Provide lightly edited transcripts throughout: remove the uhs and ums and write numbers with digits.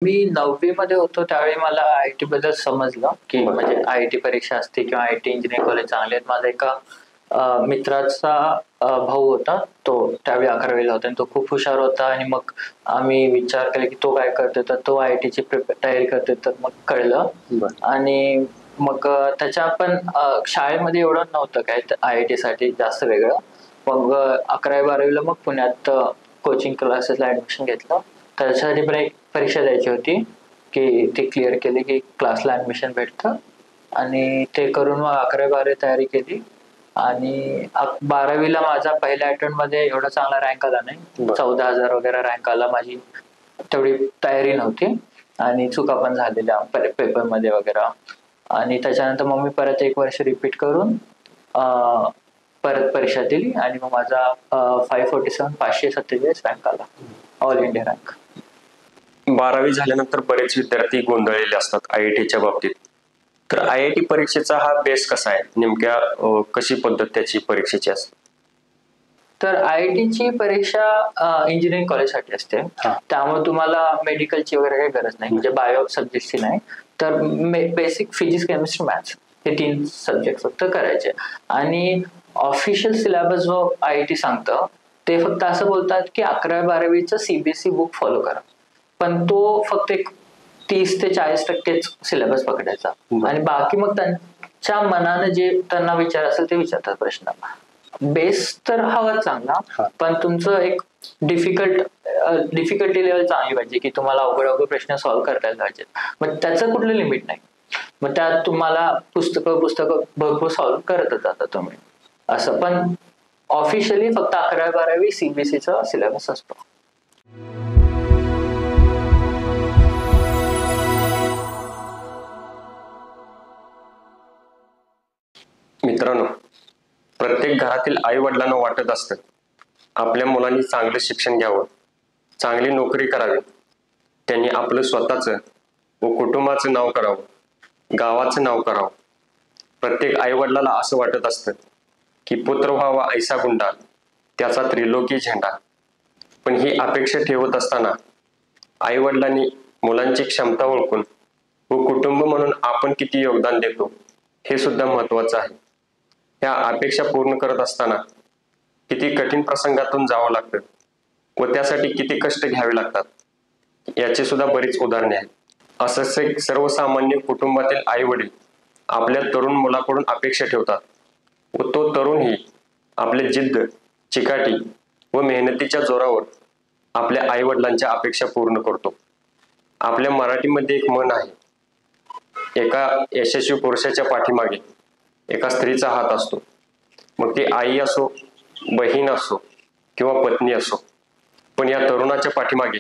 मी 9वी मध्ये होतो त्यावेळी मला आय-टी बद्दल समजलं, की म्हणजे आय-टी परीक्षा असते किंवा आय-टी इंजिनिअरिंग कॉलेज चांगले आहेत. माझा एका मित्राचा भाऊ होता. तो त्यावेळी 11वीला होता आणि तो खूप हुशार होता आणि मग आम्ही विचार केला, की तो काय करतोय, तर तो आय-टीची तयारी करतोय. तर मग कळलं आणि मग त्याच्या पण शाळेमध्ये एवढं नव्हतं काय आय-टीसाठी जास्त वेगळं. मग 11वी-12वीला मग पुण्यात कोचिंग क्लासेसला ॲडमिशन घेतलं. त्याच्यासाठी पण एक परीक्षा द्यायची होती, की ती क्लिअर केली की क्लासला ॲडमिशन भेटतं आणि ते करून मग 11वी-12वी तयारी केली आणि 12वीला माझा पहिल्या अटेम्प्टमध्ये एवढा चांगला रँक आला नाही. 14,000 वगैरे रँक आला. माझी तेवढी तयारी नव्हती आणि चुका पण झालेल्या पेपरमध्ये वगैरे. आणि त्याच्यानंतर मग मी परत 1 वर्ष रिपीट करून परत परीक्षा दिली आणि मग माझा 547 547 रँक आला, ऑल इंडिया रँक. 12वी झाल्यानंतर बरेच विद्यार्थी गोंधळलेले असतात आय-आय-टीच्या बाबतीत. तर आय-आय-टी परीक्षेचा हा बेस कसा आहे, नेमक्या कशी पद्धत त्याची परीक्षेची असते? तर आय-आय-टीची परीक्षा इंजिनिअरिंग कॉलेजसाठी असते. त्यामुळे तुम्हाला मेडिकलची वगैरे काही गरज नाही, म्हणजे बायो सब्जेक्टची नाही. तर बेसिक फिजिक्स, केमिस्ट्री, मॅथ्स हे 3 सब्जेक्ट फक्त करायचे. आणि ऑफिशियल सिलेबस जो आय-आय-टी सांगतं ते फक्त असं बोलतात की 11वी-12वीचं सीबीएसई बुक फॉलो करा. पण तो फक्त एक 30 ते 40% सिलेबस पकडायचा आणि बाकी मग त्यांच्या मनानं जे त्यांना विचार असेल ते विचारतात प्रश्न. बेस तर हवा चांगला, पण तुमचं एक डिफिकल्टी लेवल चांगली पाहिजे, की तुम्हाला अवघड प्रश्न सॉल्व्ह करता पाहिजेत. मग त्याचं कुठलं लिमिट नाही. मग त्यात तुम्हाला पुस्तकं भरपूर सॉल्व्ह करतच जाता तुम्ही असं. पण ऑफिशियली फक्त 11वी-12वी सीबीएसईचा सिलेबस असतो. मित्रांनो, प्रत्येक घरातील आई वडिलांना वाटत असतं आपल्या मुलांनी चांगलं शिक्षण घ्यावं, चांगली नोकरी करावी, त्यांनी आपलं स्वतःचं व कुटुंबाचं नाव करावं, गावाचं नाव करावं. प्रत्येक आई वडिलाला असं वाटत असतं की पुत्र व्हावा ऐसा गुंडा, त्याचा त्रिलोकी झेंडा. पण ही अपेक्षा ठेवत असताना आई वडिलांनी मुलांची क्षमता ओळखून व कुटुंब म्हणून आपण किती योगदान देतो हे सुद्धा महत्वाचं आहे. ह्या अपेक्षा पूर्ण करत असताना किती कठीण प्रसंगातून जावं लागतं व त्यासाठी किती कष्ट घ्यावे लागतात याची सुद्धा बरीच उदाहरणे आहेत. असंच एक सर्वसामान्य कुटुंबातील आई वडील आपल्या तरुण मुलाकडून अपेक्षा ठेवतात व तो तरुणही आपले जिद्द, चिकाटी व मेहनतीच्या जोरावर आपल्या आई वडिलांच्या अपेक्षा पूर्ण करतो. आपल्या मराठीमध्ये एक म्हण आहे, एका यशस्वी पुरुषाच्या पाठीमागे एका स्त्रीचा हात असतो. मग ती आई असो, बहीण असो किंवा पत्नी असो, पण या तरुणाच्या पाठीमागे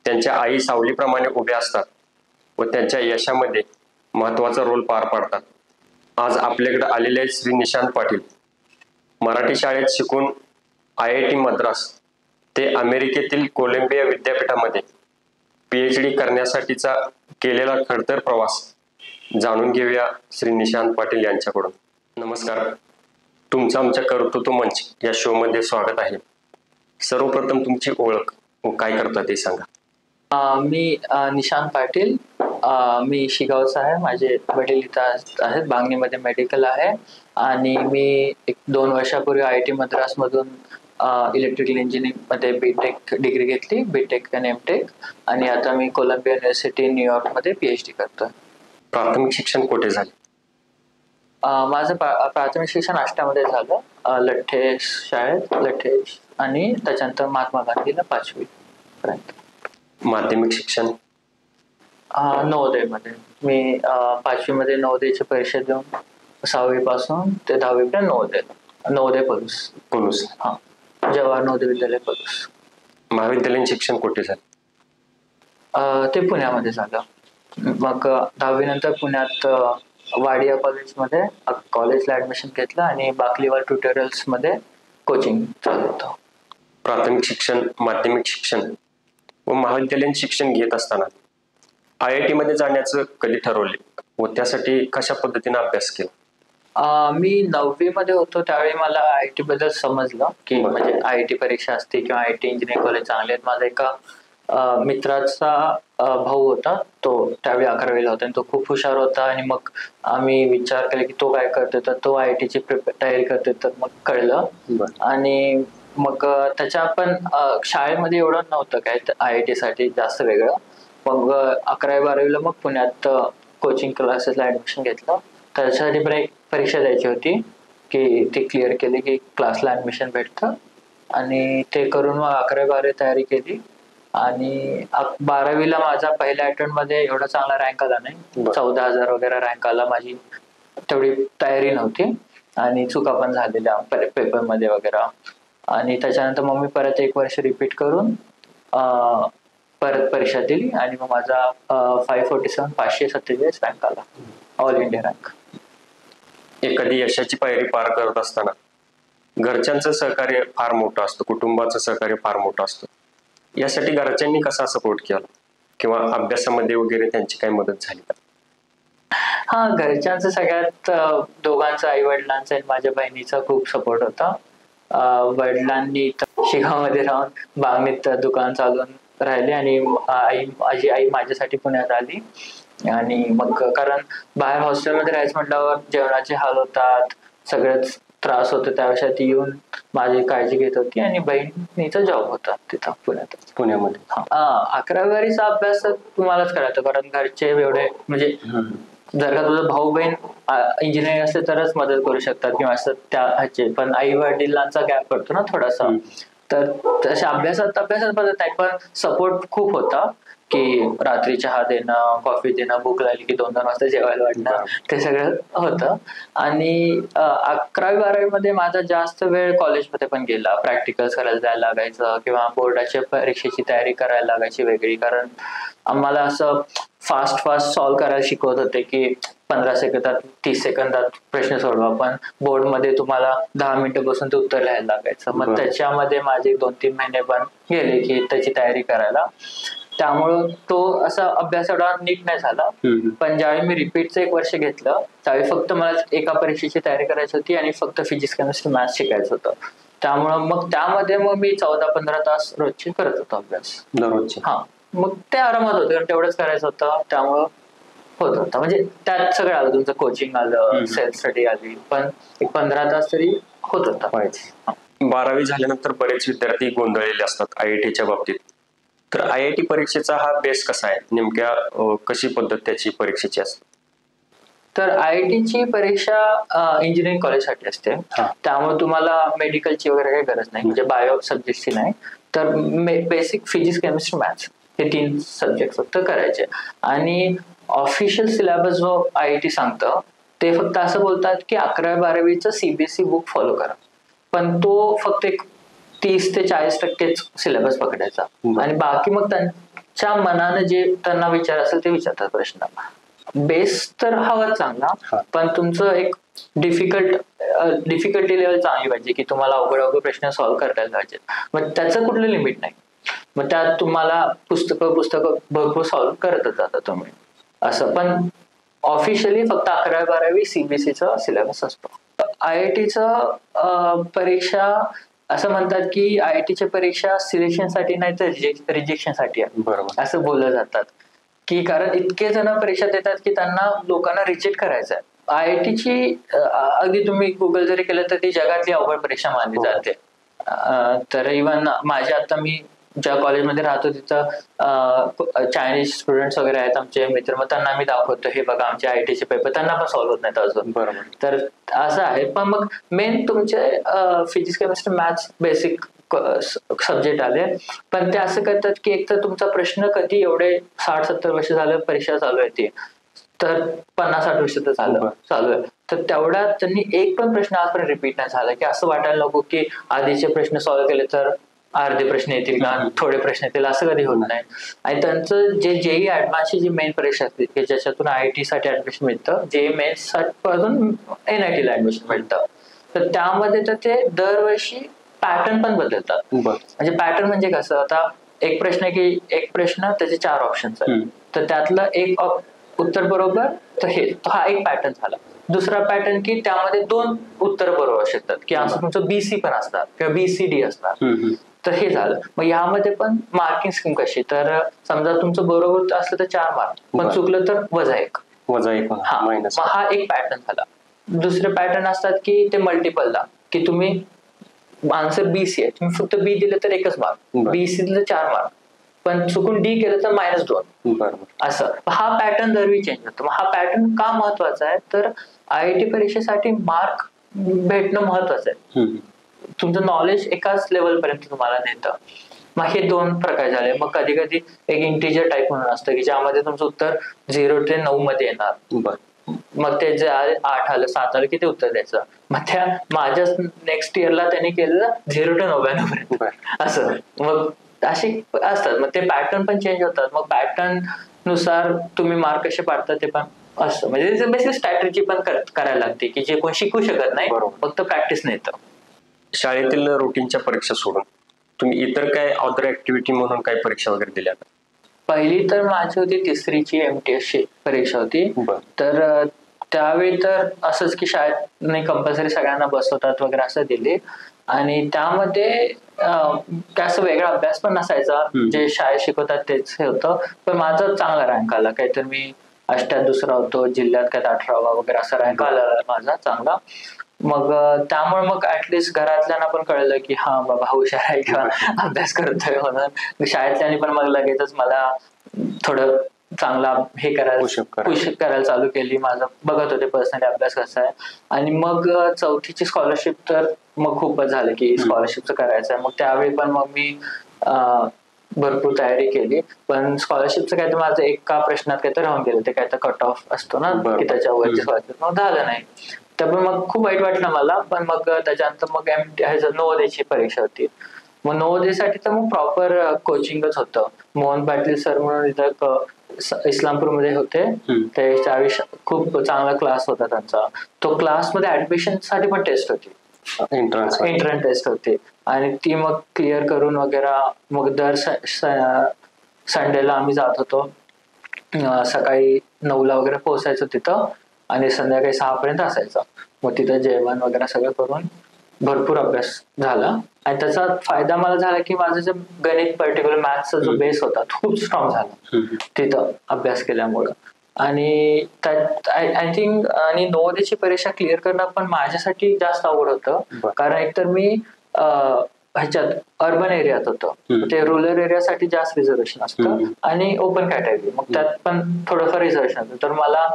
त्यांच्या आई सावलीप्रमाणे उभ्या असतात व त्यांच्या यशामध्ये महत्वाचा रोल पार पाडतात. आज आपल्याकडे आलेले आहेत श्री निशांत पाटील. मराठी शाळेत शिकून आय-आय-टी मद्रास ते अमेरिकेतील कोलंबिया विद्यापीठामध्ये PhD करण्यासाठीचा केलेला खडतर प्रवास जाणून घेऊया श्री निशांत पाटील यांच्याकडून. नमस्कार, तुमचं आमच्या कर्तृत्व मंच या शो मध्ये स्वागत आहे. सर्वप्रथम तुमची ओळख व काय करता ते सांगा. मी निशांत पाटील. मी शिगावचा आहे. माझे वडील इथं आहेत. बांगणीमध्ये मेडिकल आहे आणि मी 1-2 वर्षापूर्वी आय-आय-टी मद्रास मधून इलेक्ट्रिकल इंजिनिअरिंग मध्ये बीटेक डिग्री घेतली, बीटेक आणि एमटेक. आणि आता मी कोलंबिया युनिव्हर्सिटी न्यूयॉर्क मध्ये PhD करतोय. प्राथमिक शिक्षण कुठे झाले? माझं प्राथमिक शिक्षण आष्टामध्ये झालं, लठ्ठे शाळेत, लठ्ठे, आणि त्याच्यानंतर महात्मा गांधीला 5वी पर्यंत. माध्यमिक शिक्षण? नवोदयमध्ये. मी 5वी मध्ये नवोदयची परीक्षा देऊन 6वी पासून ते 10वी पर्यंत नवोदय पलूस. जवाहर नवोदय विद्यालय पलूस. महाविद्यालयीन शिक्षण कुठे झालं? ते पुण्यामध्ये झालं. मग 10वी नंतर पुण्यात वाडिया कॉलेजमध्ये कॉलेजला ऍडमिशन घेतलं आणि बाकलीवाल ट्युटोरियल्स मध्ये कोचिंग चालू होतं. प्राथमिक शिक्षण, माध्यमिक शिक्षण व महाविद्यालयीन शिक्षण घेत असताना आय-आय-टी मध्ये जाण्याचं कधी ठरवले व त्यासाठी कशा पद्धतीने अभ्यास केला? मी 9वी मध्ये होतो त्यावेळी मला आय-आय-टी बद्दल समजलं, की म्हणजे आय-आय-टी परीक्षा असते किंवा आय-आय-टी इंजिनिअरिंग कॉलेज चांगले आहेत. माझा एका मित्राचा भाऊ होता, तो त्यावेळी 11वीला होता आणि तो खूप हुशार होता. आणि मग आम्ही विचार केला की तो काय करतोय, तर तो IIT ची तयारी करतोय. तर मग कळलं. आणि मग त्याच्या पण शाळेमध्ये एवढं नव्हतं काय IIT साठी जास्त वेगळं. मग 11वी-12वीला मग पुण्यात कोचिंग क्लासेसला ऍडमिशन घेतलं. त्याच्यासाठी पण एक परीक्षा द्यायची होती की ती क्लिअर केली की क्लासला ऍडमिशन भेटतं. आणि ते करून मग 11वी-12वी तयारी केली. आणि 12वीला माझा पहिल्या अटेम्प्ट मध्ये एवढा चांगला रँक आला नाही, 14,000 वगैरे रँक आला. माझी तेवढी तयारी नव्हती आणि चुका पण झालेल्या पेपर मध्ये वगैरे. आणि त्याच्यानंतर मग मी परत 1 वर्ष रिपीट करून परत परीक्षा दिली आणि मग माझा 547 547 रँक आला, ऑल इंडिया रँक. एखादी यशाची पायरी पार करत असताना घरच्यांचं सहकार्य फार मोठं असतं, कुटुंबाचं सहकार्य फार मोठं असतं. यासाठी घरच्यांनी कसा सपोर्ट केला किंवा अभ्यासामध्ये वगैरे त्यांची काही मदत झाली का? हा, घरच्यांचा सगळ्यात दोघांचा, आई वडिलांचा आणि माझ्या बहिणीचा खूप सपोर्ट होता. वडिलांनी शिगावमध्ये राहून बांगणीत दुकान चालवून राहिले आणि माझी आई माझ्यासाठी पुण्यात आली. आणि मग कारण बाहेर हॉस्टेलमध्ये राहायचं म्हटल्यावर जेवणाचे हाल होतात, सगळंच त्रास होतो. त्यापेक्षा ती येऊन माझी काळजी घेत होती. आणि बहिणीचा जॉब होता तिथं पुण्यामध्ये. 11वी-12वीचा अभ्यास तुम्हालाच करायचा, कारण घरचे एवढे म्हणजे जर का तुझा भाऊ बहीण इंजिनिअरिंग असेल तरच मदत करू शकतात किंवा असं त्या ह्याचे. पण आई वडिलांचा गॅप पडतो ना थोडासा. तर तशा अभ्यासात मदत नाही, पण सपोर्ट खूप होता की रात्री चहा देणं, कॉफी देणं, भूक लागली की 2-2 वाजता जेवायला वाटणं, ते सगळं होतं. आणि 11वी-12वी मध्ये माझा जास्त वेळ कॉलेजमध्ये पण गेला. प्रॅक्टिकल्स करायला जायला लागायचं किंवा बोर्डाच्या परीक्षेची तयारी करायला लागायची वेगळी. कारण आम्हाला असं फास्ट सॉल्व्ह करायला शिकवत होते की 15 सेकंदात 30 सेकंदात प्रश्न सोडवा, पण बोर्डमध्ये तुम्हाला 10 मिनिटं बसून ते उत्तर लिहायला लागायचं. मग त्याच्यामध्ये माझे 2-3 महिने पण गेले की त्याची तयारी करायला. त्यामुळं तो असा अभ्यास एवढा नीट नाही झाला. पण ज्यावेळी मी रिपीटचं 1 वर्ष घेतलं त्यावेळी फक्त मला एका परीक्षेची तयारी करायची होती आणि फक्त फिजिक्स, केमिस्ट्री, मॅथ्स शिकायचं होतं. त्यामुळं मग त्यामध्ये मी 14-15 तास रोजचे करत होतो अभ्यास दररोजचे. हा, मग ते आरामात होतं कारण तेवढंच करायचं होतं. त्यामुळं होत होतं, म्हणजे त्यात सगळं आलं, तुमचं कोचिंग आलं, सेल्फ स्टडी आली, पण एक 15 तास तरी होत होता. 12वी झाल्यानंतर बरेच विद्यार्थी गोंधळलेले असतात IITच्या बाबतीत. तर IIT परीक्षेचा हा बेस कसा आहे, नेमक्या कशी पद्धत त्याची परीक्षेची असते? तर IITची परीक्षा इंजिनिअरिंग कॉलेजसाठी असते. त्यामुळे तुम्हाला मेडिकलची वगैरे काही गरज नाही, म्हणजे बायो सब्जेक्टची नाही. तर बेसिक फिजिक्स, केमिस्ट्री, मॅथ्स हे 3 सब्जेक्ट फक्त करायचे. आणि ऑफिशियल सिलेबस जो IIT सांगतं ते फक्त असं बोलतात की 11वी-12वीचं CBSE बुक फॉलो करा, पण तो फक्त एक 30 ते 40% सिलेबस पकडायचा. आणि बाकी मग त्यांच्या मनानं जे त्यांना विचार असेल ते विचारतात प्रश्न. बेस तर हवा चांगला, पण तुमचं एक डिफिकल्टी लेवल चांगली पाहिजे की तुम्हाला अवघड प्रश्न सॉल्व्ह करता पाहिजे. मग त्याचं कुठलं लिमिट नाही. मग त्यात तुम्हाला पुस्तकं भरपूर सॉल्व्ह करतच जाता तुम्ही असं. पण ऑफिशियली फक्त 11वी-12वी CBSEचा सिलेबस असतो. IITचं परीक्षा असं म्हणतात की IITची परीक्षा सिलेक्शनसाठी नाही तर रिजेक्शनसाठी आहे, बरोबर असं बोललं जातात. की कारण इतके जण परीक्षा देतात की त्यांना लोकांना रिजेक्ट करायचं आहे. IITची अगदी तुम्ही गुगल जरी केलं तर ती जगातली अवघड परीक्षा मानली जाते. तर इव्हन माझ्या आता मी ज्या कॉलेजमध्ये राहतो तिथं चायनीज स्टुडंट्स वगैरे आहेत आमचे मित्र, मग त्यांना मी दाखवतो हे बघा आमचे IITचे पेपर, त्यांना पण सॉल्व्ह होत नाहीत अजून. बरोबर. तर असं आहे. पण मग मेन तुमचे physics, chemistry, maths basic subject आले, पण ते असं करतात की एक तर तुमचा प्रश्न कधी एवढे 60-70 वर्ष झालं परीक्षा चालू आहे ती, तर 50-60 वर्ष तर चालू आहे, तर तेवढ्यात त्यांनी एक पण प्रश्न आजपर्यंत रिपीट नाही झाला. की असं वाटायला नको की आधीचे प्रश्न सॉल्व्ह केले तर अर्धे प्रश्न येतील का, थोडे प्रश्न येतील, असं कधी होत नाही. आणि त्यांचं जे JEE ऍडव्हान्सची जी मेन परीक्षा असते की ज्याच्यातून IIT साठी ऍडमिशन मिळतं, JEE मेन्स पासून NIT ला ऍडमिशन मिळतं, तर त्यामध्ये तर ते दरवर्षी पॅटर्न पण बदलतात. म्हणजे पॅटर्न म्हणजे कसं, आता एक प्रश्न आहे की एक प्रश्न त्याचे 4 ऑप्शन्स आहेत, तर त्यातलं एक उत्तर बरोबर, तर हा एक पॅटर्न झाला. दुसरा पॅटर्न की त्यामध्ये 2 उत्तर बरोबर शकतात, की असं तुमचं BC पण असतात किंवा BCD असतात. तर हे झालं. मग यामध्ये पण मार्किंग स्कीम कशी, तर समजा तुमचं बरोबर असलं तर 4 मार्क, पण बरं. चुकलं तर -1. वजा 1 हा, मायनस. मग हा एक पॅटर्न झाला. दुसरे पॅटर्न असतात की ते मल्टिपलला, की तुम्ही आन्सर BC आहे, तुम्ही फक्त बी दिलं तर 1च मार्क, बरं. BC दिलं 4 मार्क, पण चुकून डी केलं तर -2. बरोबर. असं हा पॅटर्न दरवेळी चेंज होतो. मग हा पॅटर्न का महत्वाचा आहे, तर IIT परीक्षेसाठी मार्क भेटणं महत्वाचं आहे. तुमचं नॉलेज एकाच लेवल पर्यंत तुम्हाला नेतं. मग हे 2 प्रकार झाले. मग कधी कधी एक इंटिजर टाईप म्हणून असतं की ज्यामध्ये तुमचं उत्तर 0 ते 9 मध्ये येणार. मग ते जे 8 आलं 7 आलं किती उत्तर द्यायचं. मग त्या माझ्या नेक्स्ट इयरला त्यांनी केलेलं 0 ते 99 पर्यंत असं. मग असे असतात. मग ते पॅटर्न पण चेंज होतात. मग पॅटर्न नुसार तुम्ही मार्क कसे पाडता ते पण असतं. म्हणजे बेसिक स्ट्रॅटेजी पण करायला लागते की जे कोण शिकू शकत नाही, फक्त प्रॅक्टिस नाही येतं. शाळेतील रुटीनच्या परीक्षा सोडून तुम्ही इतर काय अदर ऍक्टिव्हिटी म्हणून काही परीक्षा वगैरे दिल्या का? पहिली तर माझी होती 3रीची MTS ची परीक्षा होती. तर त्यावेळी तर असंच की शाळेत कंपल्सरी सगळ्यांना बसवतात वगैरे असं दिले. आणि त्यामध्ये काय असं वेगळा अभ्यास पण नसायचा, जे शाळेत शिकवतात तेच हे होतं. पण माझा चांगला रँक आला, काहीतरी मी 8त दुसरा होतो, जिल्ह्यात काय 18वा वगैरे असा रँक आला माझा चांगला. मग त्यामुळे मग ऍटलिस्ट घरातल्यांना पण कळलं की हा बाबा हुशार आहे किंवा अभ्यास करतोय म्हणून. शाळेतल्यांनी पण मग लगेचच मला थोडं चांगला हे पुश करायला चालू केली. माझं बघत होते पर्सनली अभ्यास कसा आहे. आणि मग 4थीची स्कॉलरशिप तर मग खूपच झालं की स्कॉलरशिपचं करायचं आहे. मग त्यावेळी पण मग मी भरपूर तयारी केली. पण स्कॉलरशिपचं काय तर माझं एका प्रश्नात काय तर राहून गेलं. ते काय तर कट ऑफ असतो ना की त्याच्यावरची स्कॉलरशिप, मग झालं नाही. तर मग खूप वाईट वाटलं मला. पण मग त्याच्यानंतर मग नवोदयची परीक्षा होती. मग नवोदयसाठी तर मग प्रॉपर कोचिंगच होतं. मोहन पाटील सर म्हणून इथं इस्लामपूरमध्ये होते. ते त्यावेळी खूप चांगला क्लास होता त्यांचा. तो क्लासमध्ये ऍडमिशन साठी पण टेस्ट होती, एंट्रन्स टेस्ट होती. आणि ती मग क्लिअर करून वगैरे मग दर संडेला आम्ही जात होतो. सकाळी 9ला वगैरे पोहोचायचो तिथं आणि संध्याकाळी 6 पर्यंत असायचं. मग तिथं जेवण वगैरे सगळं करून भरपूर अभ्यास झाला. आणि त्याचा फायदा मला झाला की माझं जे गणित पर्टिक्युलर मॅथ्सचा जो बेस होता तो खूप स्ट्रॉंग झाला तिथं अभ्यास केल्यामुळं. आणि त्यात आय थिंक आणि नवोदयची परीक्षा क्लिअर करणं पण माझ्यासाठी जास्त अवघड होतं. कारण एकतर मी ह्याच्यात अर्बन एरियात होतं, ते रुरल एरियासाठी जास्त रिझर्वेशन असतं आणि ओपन कॅटेगरी, मग त्यात पण थोडंफार रिझर्वेशन होतं. तर मला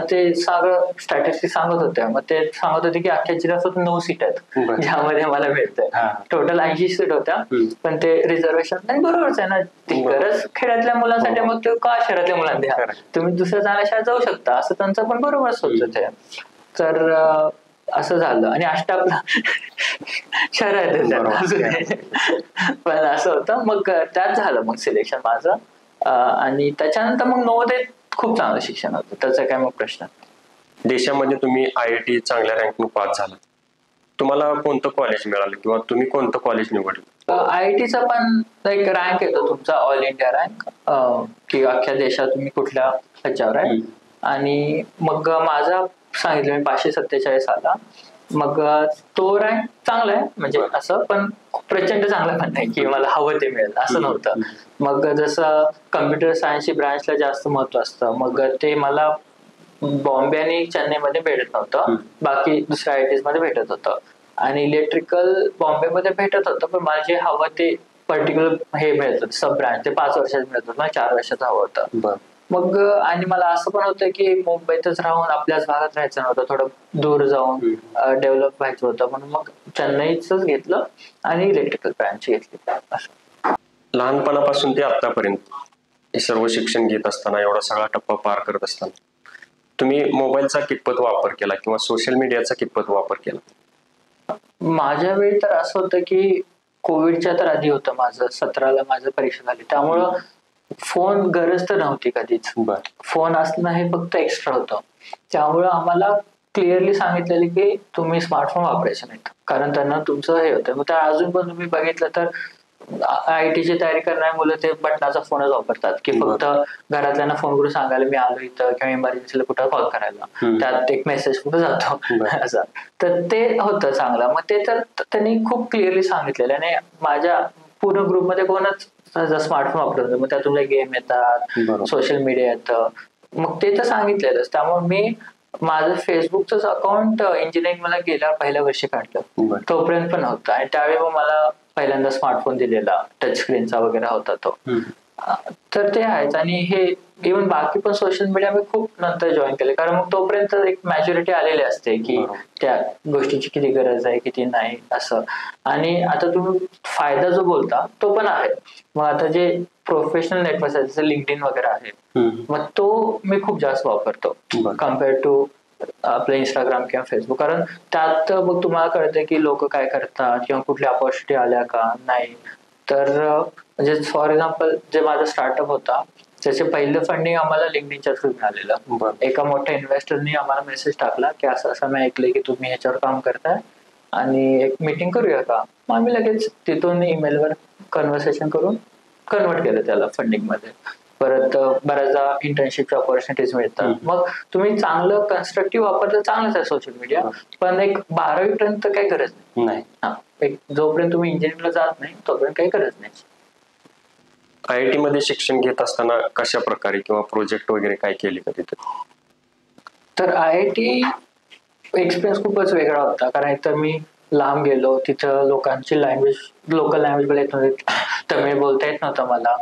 ते सगळं स्टॅटिस्टिक्स सांगत होते. मग ते सांगत होते की अख्ख्या जिल्ह्यात फक्त 9 सीट आहेत ज्यामध्ये मला मिळतंय. टोटल 80 सीट होत्या, पण ते रिझर्वेशन नाही. बरोबरच आहे ना, ती गरज खेड्यातल्या मुलांसाठी, मग ते का शहरातल्या मुलांना द्या, तुम्ही दुसऱ्या चांगल्या शाळेत जाऊ शकता, असं त्यांचं पण बरोबरच होतं ते. तर असं झालं. आणि अष्टापला शहरात पण असं होतं. मग त्यात झालं मग सिलेक्शन माझं. आणि त्याच्यानंतर मग नवोदय खूप चांगलं शिक्षण होतं, त्याचा काय मग प्रश्न. देशामध्ये तुम्ही IIT चांगल्या रँकने पास झाला, तुम्हाला कोणतं कॉलेज मिळालं किंवा तुम्ही कोणतं कॉलेज निवडलं? IITचा पण एक रँक येतो तुमचा, ऑल इंडिया रँक, की अख्ख्या देशात तुम्ही कुठल्या ह्याच्यावर आहे. आणि मग माझा सांगितलं मी 547 आला. मग तो रँक चांगला आहे म्हणजे असं, पण प्रचंड चांगला पण नाही की मला हवं ते मिळेल असं नव्हतं. मग जसं कम्प्युटर सायन्सची ब्रांचला जास्त महत्व असतं, मग ते मला बॉम्बे आणि चेन्नईमध्ये भेटत नव्हतं, बाकी दुसऱ्या IITs मध्ये भेटत होतं. आणि इलेक्ट्रिकल बॉम्बेमध्ये भेटत होतं, पण मला जे हवं ते पर्टिक्युलर हे मिळत होतं, सब ब्रांच, ते 5 वर्षाचं मिळत होतं, 4 वर्षाचं हवं होतं. मग आणि मला असं पण होतं की मुंबईतच राहून आपल्याच भागात राहायचं नव्हतं, थोडं दूर जाऊन डेव्हलप व्हायचं होतं. म्हणून मग चेन्नईच घेतलं आणि इलेक्ट्रिकल ब्रँच घेतली. लहानपणापासून ते आतापर्यंत हे सर्व शिक्षण घेत असताना, एवढा सगळा टप्पा पार करत असताना तुम्ही मोबाईलचा कितपत वापर केला किंवा सोशल मीडियाचा कितपत वापर केला? माझ्या वेळी तर असं होतं की कोविडच्या तर आधी होतं माझं, 17ला माझं परीक्षा झाली, त्यामुळं फोन गरज तर नव्हती कधीच. फोन असणं हे फक्त एक्स्ट्रा होतं. त्यामुळं आम्हाला क्लिअरली सांगितलेलं की तुम्ही स्मार्टफोन वापरायचे नाहीत, कारण त्यांना तुमचं हे होतं. मग त्या अजून पण तुम्ही बघितलं तर आयटीची तयारी करणारी मुलं ते बटनाचा फोनच वापरतात की फक्त घरातल्यांना फोन करून सांगायला मी आलो इथं किंवा इमर्जन्सीला कुठं कॉल करायला, त्यात एक मेसेज कुठं जातो असं. तर ते होतं चांगलं. मग ते तर त्यांनी खूप क्लिअरली सांगितलेलं आणि माझ्या पूर्ण ग्रुपमध्ये कोणच स्मार्टफोन वापरत मग त्यातून गेम येतात, सोशल मीडिया येतं, मग ते तर सांगितलेलंच. त्यामुळे मी माझं फेसबुकच अकाउंट इंजिनिअरिंग मला गेल्या पहिल्या वर्षी काढलं, तोपर्यंत पण होतं. आणि त्यावेळी मग मला पहिल्यांदा स्मार्टफोन दिलेला, टच स्क्रीनचा वगैरे होता तो. तर ते आहेच. आणि हे इव्हन बाकी पण सोशल मीडिया मी खूप नंतर जॉईन केले, कारण मग तोपर्यंत एक मॅच्युरिटी आलेली असते की त्या गोष्टीची किती गरज आहे किती नाही असं. आणि आता तुम्ही फायदा जो बोलता तो पण आहे. मग आता जे प्रोफेशनल नेटवर्क आहे जसं लिंक्डइन वगैरे आहे, मग तो मी खूप जास्त वापरतो कम्पेअर टू आपलं इंस्टाग्राम किंवा फेसबुक. कारण त्यात मग तुम्हाला कळतं की लोक काय करतात किंवा कुठल्या अपॉर्च्युनिटी आल्या का नाही. तर म्हणजे फॉर एक्झाम्पल जे माझा स्टार्टअप होता त्याचे पहिलं फंडिंग आम्हाला लिंक्डइनच्या थ्रू मिळालेलं. एका मोठ्या इन्व्हेस्टरनी आम्हाला मेसेज टाकला की असं असं मी ऐकलंय की तुम्ही ह्याच्यावर काम करताय आणि एक मीटिंग करूया का. मग आम्ही लगेच तिथून ईमेलवर कन्व्हर्सेशन करून कन्वर्ट केलं त्याला फंडिंग मध्ये. परत बऱ्याचदा इंटर्नशिपच्या ऑपॉर्च्युनिटीज मिळतात. मग तुम्ही चांगलं कन्स्ट्रक्टिव्ह वापरलं चांगलंच आहे सोशल मीडिया, पण एक 12वी पर्यंत काही गरज नाही. एक जोपर्यंत तुम्ही इंजिनिअरिंगला जात नाही तोपर्यंत काही गरज नाही. IIT मध्ये शिक्षण घेत असताना कशा प्रकारे किंवा प्रोजेक्ट वगैरे काय केले का तिथे? तर IIT एक्सपिरियन्स खूपच वेगळा होता, कारण एकतर मी लांब गेलो, तिथं लोकांची लँग्वेज लोकल लँग्वेज बोलत नव्हते, तमिळ बोलता येत नव्हतं मला,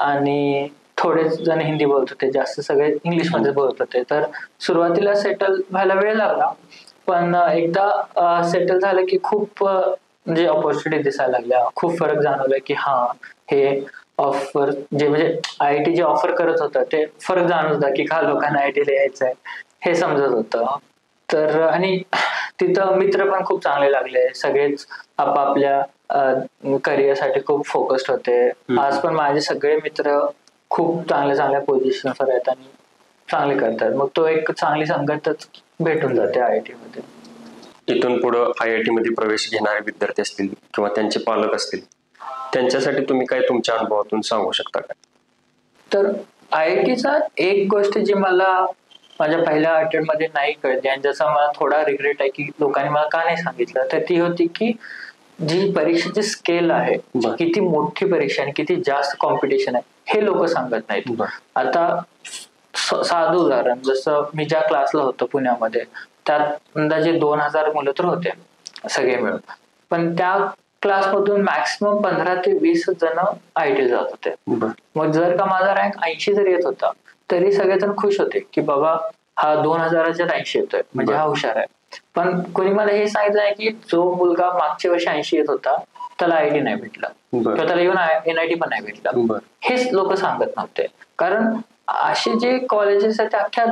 आणि थोडेच जण हिंदी बोलत होते, जास्त सगळे इंग्लिशमध्ये बोलत होते. तर सुरुवातीला सेटल व्हायला वेळ लागला, पण एकदा सेटल झालं की खूप म्हणजे ऑपॉर्च्युनिटी दिसायला लागल्या, खूप फरक जाणवला की हा हे ऑफर जे म्हणजे IIT जे ऑफर करत होतं ते फरक जाणवत होता की का लोकांना IIT ला यायचंय हे समजत होतं. तर आणि तिथं मित्र पण खूप चांगले लागले, सगळेच आपापल्या करिअरसाठी खूप फोकस्ड होते. आज पण माझे सगळे मित्र खूप चांगल्या चांगल्या पोझिशनवर आहेत आणि चांगले करतात. मग तो एक चांगली संगतच भेटून जाते IIT मध्ये. इथून पुढे IIT मध्ये प्रवेश घेणारे विद्यार्थी असतील किंवा त्यांचे पालक असतील, त्यांच्यासाठी तुम्ही काय तुमच्या अनुभवातून सांगू शकता का? तर IITचा एक गोष्ट जी मला माझ्या पहिल्या अटेम्प्ट मध्ये नाही कळली आणि ज्याचा मला थोडा रिग्रेट आहे की लोकांनी मला का नाही सांगितलं, तर ती होती की जी परीक्षेची स्केल आहे, किती मोठी परीक्षा आणि किती जास्त कॉम्पिटिशन आहे हे लोक सांगत नाहीत. आता साधं उदाहरण, जसं मी ज्या क्लासला होतो पुण्यामध्ये त्यात अंदाजे 2000 मुलं तर होते सगळे मिळून, पण त्या क्लासमधून मॅक्सिमम 15 ते 20 जण IIT जात होते. मग जर का माझा रँक 80 जर येत होता तरी सगळेजण खुश होते की बाबा हा 2000च्या 80 येतोय म्हणजे हा हुशार आहे. पण कोणी मला हे सांगितलं नाही की जो मुलगा मागच्या वर्षी 80 येत होता त्याला IIT नाही भेटला किंवा त्याला येऊन NIT पण नाही भेटला, हेच लोक सांगत नव्हते. कारण असे जे कॉलेजेस आहेत अख्ख्या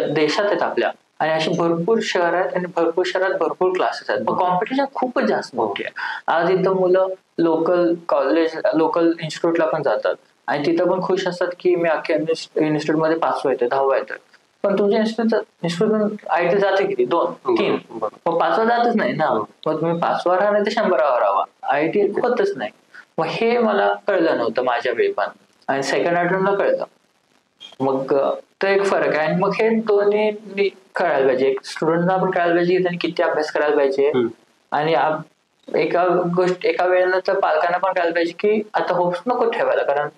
देशात आहेत आपल्या, आणि अशी भरपूर शहर आहेत आणि भरपूर शहरात भरपूर क्लासेस आहेत, पण कॉम्पिटिशन खूपच जास्त मोठी आहे. आज इथं मुलं लोकल कॉलेज लोकल इन्स्टिट्यूटला पण जातात आणि तिथं पण खुश असतात की मी अख्ख्या इन्स्टिट्यूट मध्ये 5वा येतोय 10वा येतोय. पण तुमच्या इन्स्टिट्यूट IIT जाते किती 2-3, मग 5वा जातच नाही ना. मग तुम्ही 5वा राहा नाही तर 100वा राहावा, IIT होतच नाही. मग हे मला कळलं नव्हतं माझ्या वेळी पण, आणि सेकंड अटेम्प्टला कळलं. मग तो एक फरक आहे. आणि मग हे दोन्ही कळायला पाहिजे, एक स्टुडंटना पण कळायला पाहिजे की त्यांनी किती अभ्यास करायला पाहिजे, आणि एका वेळेला तर पालकांना पण कळायला पाहिजे की आता होप्स नको ठेवायला, कारण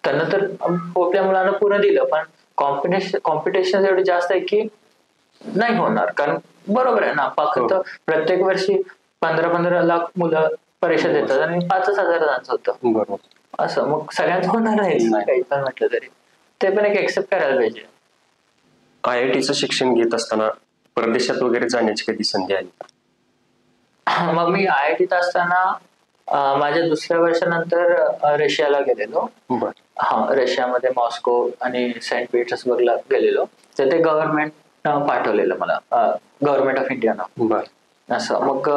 त्यांना तर आपल्या मुलांना पूर्ण दिलं पण कॉम्पिटिशन एवढी जास्त आहे की नाही होणार. कारण बरोबर आहे ना, फक्त प्रत्येक वर्षी 15-15 लाख मुलं परीक्षा देतात आणि 5,000 जणांचं होतं असं, मग सगळ्यांत होणार आहे काही पण म्हटलं तरी, ते पण एक एक्सेप्ट करायला पाहिजे. IITचं शिक्षण घेत असताना परदेशात वगैरे जाण्याची कधी संधी आली? मग मी IITत असताना माझ्या दुसऱ्या वर्षानंतर रशियाला गेलेलो. रशियामध्ये मॉस्को आणि सेंट पीटर्सबर्गला गेलेलो. तर ते गव्हर्नमेंट पाठवलेलं मला, गव्हर्नमेंट ऑफ इंडियानं असं. मग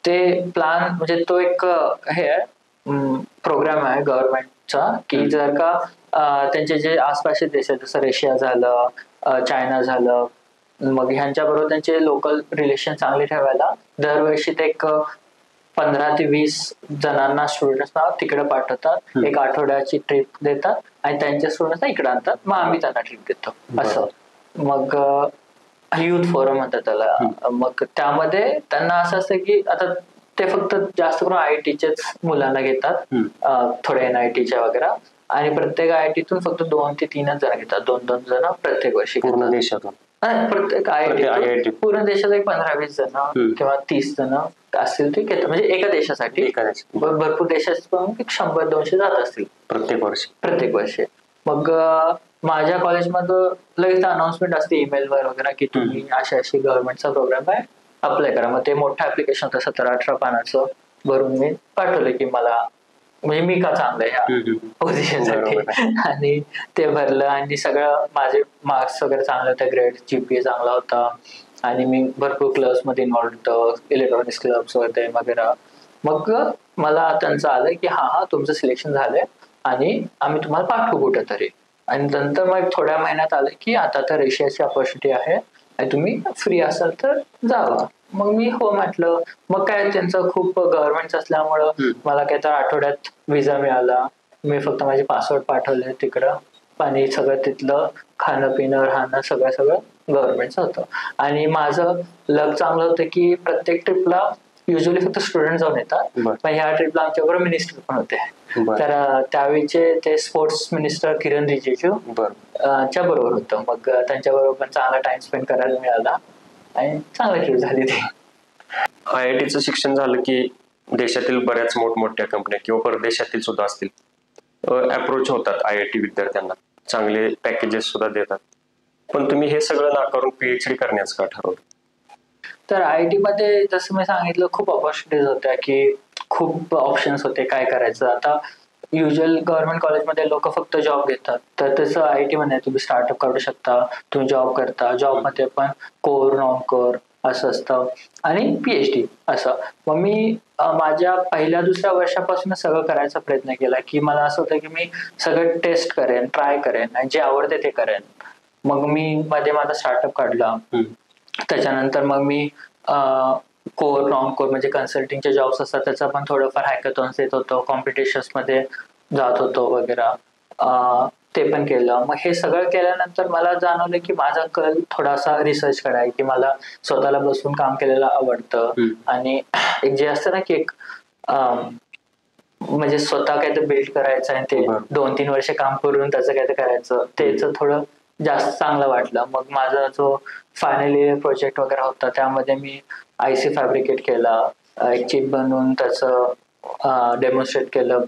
ते प्लॅन म्हणजे तो एक हे आहे प्रोग्राम आहे गव्हर्नमेंटचा की जर का त्यांचे जे आसपासचे देश आहेत जसं रशिया झालं, चायना झालं, मग ह्यांच्या बरोबर त्यांचे लोकल रिलेशन चांगले ठेवायला दरवर्षी ते एक 15 ते 20 जणांना स्टुडंट्सना तिकडे पाठवतात, एक आठवड्याची ट्रिप देतात आणि त्यांच्या स्टुडंट्सना इकडे आणतात, मग आम्ही त्यांना ट्रिप देतो असं. मग युथ फोरम म्हणतात त्याला. मग त्यामध्ये त्यांना असं असतं की आता ते फक्त जास्त करून IITच्याच मुलांना घेतात, थोडे NITच्या वगैरे, आणि प्रत्येक IITतून फक्त 2 ते 3च जण घेतात, 2-2 जण प्रत्येक वर्षी पूर्ण देशातून. प्रत्येक IIT पूर्ण देशात एक 15-20 जण किंवा 30 जण असतील ते घेतात, म्हणजे एका देशासाठी. भरपूर देशात 100-200 जात असतील प्रत्येक वर्षी. मग माझ्या कॉलेजमध्ये लगेच अनाउन्समेंट असते ईमेलवर वगैरे की तुम्ही अशी गव्हर्नमेंटचा प्रोग्राम आहे, अप्लाय करा. मग ते मोठं ऍप्लिकेशन होतं 17-18 पानाचं, भरून मी पाठवलं की मला म्हणजे मी का चांगलं आहे ह्या पोझिशनसाठी, आणि ते भरलं आणि सगळं माझे मार्क्स वगैरे चांगले होते, ग्रेड GPA चांगला होता आणि मी भरपूर क्लब्स मध्ये इन्व्हॉल्व होतो, इलेक्ट्रॉनिक्स क्लब्स होते वगैरे. मग मला त्यांचं आलं की हा तुमचं सिलेक्शन झालंय आणि आम्ही तुम्हाला पाठवू कुठेतरी. आणि नंतर मग थोड्या महिन्यात आलं की आता तर रशियाची अपॉर्च्युनिटी आहे आणि तुम्ही फ्री असाल तर जावा. मग मी हो म्हटलं. मग काय त्यांचं खूप गव्हर्नमेंट असल्यामुळं मला काय तर आठवड्यात विजा मिळाला. मी फक्त माझे पासवर्ड पाठवले तिकडं आणि सगळं तिथलं खाणं पिणं राहणं सगळं गव्हर्नमेंटचं होतं. आणि माझं लक चांगलं होतं की प्रत्येक ट्रिपला युजली फक्त स्टुडंट जाऊन येतात, पण ह्या ट्रिपला आमच्याबरोबर मिनिस्टर पण होते. तर त्यावेळीचे ते स्पोर्ट्स मिनिस्टर किरण रिजिजू च्या बरोबर होतं. मग त्यांच्याबरोबर पण चांगला टाइम स्पेंड करायला मिळाला आणि चांगली ट्रिप झाली ती. IITचं शिक्षण झालं की देशातील बऱ्याच मोठमोठ्या कंपन्या किंवा परदेशातील सुद्धा असतील अप्रोच होतात IIT विद्यार्थ्यांना, चांगले पॅकेजेस सुद्धा देतात. पण तुम्ही हे सगळं नाकारून PhD करण्याचं का ठरवलं? तर IIT मध्ये जसं मी सांगितलं खूप ऑपॉर्च्युनिटीज होत्या की खूप ऑप्शन्स होते काय करायचं. आता युजल गव्हर्नमेंट कॉलेजमध्ये लोक फक्त जॉब घेतात, तर तसं IIT मध्ये तुम्ही स्टार्टअप करू शकता, तुम्ही जॉब करता, जॉबमध्ये पण कोर नॉन कोर असं असतं आणि PhD असं. मग मी माझ्या पहिल्या दुसऱ्या वर्षापासून सगळं करायचा प्रयत्न केला की मला असं होतं की मी सगळं टेस्ट करेन, ट्राय करेन आणि जे आवडते ते करेन. मग मी मध्ये माझा स्टार्टअप काढला. त्याच्यानंतर मग मी कोर नॉन कोर म्हणजे कन्सल्टिंगचे जॉब्स असतात त्याचा पण थोडंफार हॅकॅथॉन्स देत होतो, कॉम्पिटिशन्स मध्ये जात होतो वगैरे, ते पण केलं. मग हे सगळं केल्यानंतर मला जाणवलं की माझा कल थोडासा रिसर्च करायला, की मला स्वतःला बसून काम केलेलं आवडतं आणि एक जे असतं ना की एक म्हणजे स्वतः काय ते बिल्ड करायचं आणि ते 2-3 वर्ष काम करून त्याचं काय ते करायचं, त्याचं थोडं जास्त चांगलं वाटलं. मग माझा जो फायनल इयर प्रोजेक्ट वगैरे होता त्यामध्ये मी IC फॅब्रिकेट केला, एक चिप बनवून त्याचं डेमॉन्स्ट्रेट केलं.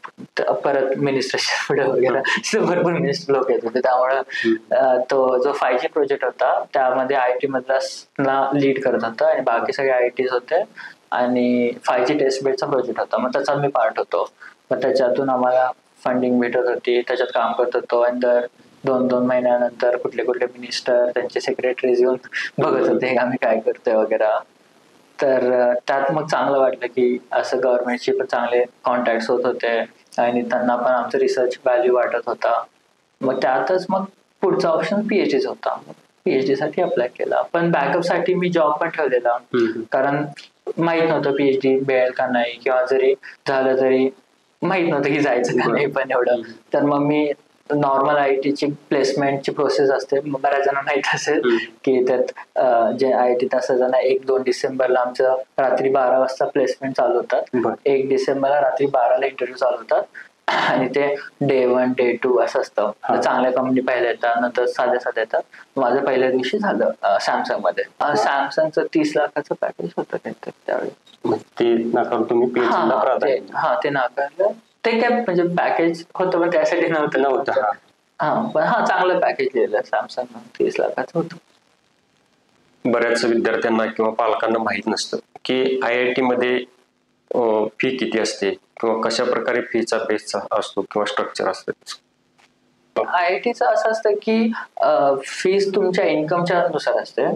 परत मिनिस्टरच्या पुढे वगैरे भरपूर मिनिस्टर लोक येत होते, त्यामुळे तो जो 5G प्रोजेक्ट होता त्यामध्ये IIT मद्रासला लीड करत होता आणि बाकी सगळे IITs होते आणि 5G टेस्ट बेडचा प्रोजेक्ट होता. मग त्याचा मी पार्ट होतो. मग त्याच्यातून आम्हाला फंडिंग भेटत होती, त्याच्यात काम करत होतो आणि दर 2-2 महिन्यानंतर कुठले मिनिस्टर त्यांचे सेक्रेटरीज येऊन बघत होते आम्ही काय करतोय वगैरे. तर त्यात मग चांगलं वाटलं की असं गव्हर्नमेंटचे पण चांगले कॉन्टॅक्ट होत होते आणि त्यांना पण आमचं रिसर्च व्हॅल्यू वाटत होता. मग त्यातच मग पुढचा ऑप्शन PhDच होता. PhD साठी अप्लाय केला, पण बॅकअप साठी मी जॉब पण ठेवलेला, कारण माहित नव्हतं PhD मिळेल का नाही, किंवा जरी झालं तरी माहित नव्हतं की जायचं का नाही पण एवढं. तर मग मी नॉर्मल IITची प्लेसमेंटची प्रोसेस असते, बऱ्याच जणांना माहित असेल की त्यात जे IIT असं 1-2 डिसेंबरला आमचं रात्री 12 वाजता प्लेसमेंट चालू होतात, 1 डिसेंबरला रात्री 12ला इंटरव्ह्यू चालू होतात आणि ते Day 1 Day 2 असं असतं. चांगल्या कंपनी पहिल्या येतात, नंतर साध्या येतात. माझं पहिल्या दिवशी झालं सॅमसंग मध्ये. सॅमसंगचं 30 लाखाचं पॅकेज होतं त्यावेळी. ते नाकारून तुम्ही ते नाकारलं. ते काय म्हणजे पॅकेज होतं पण त्यासाठी नव्हतं. पण चांगलं पॅकेज लिहिलं सॅमसंग, 30 लाखाचं होतं. बऱ्याच विद्यार्थ्यांना किंवा पालकांना माहित नसतं की IIT मध्ये फी किती असते किंवा कशा प्रकारे फीचा बेस असतो किंवा स्ट्रक्चर असतं. IITचं असं असतं की फीस तुमच्या इन्कमच्या नुसार असते,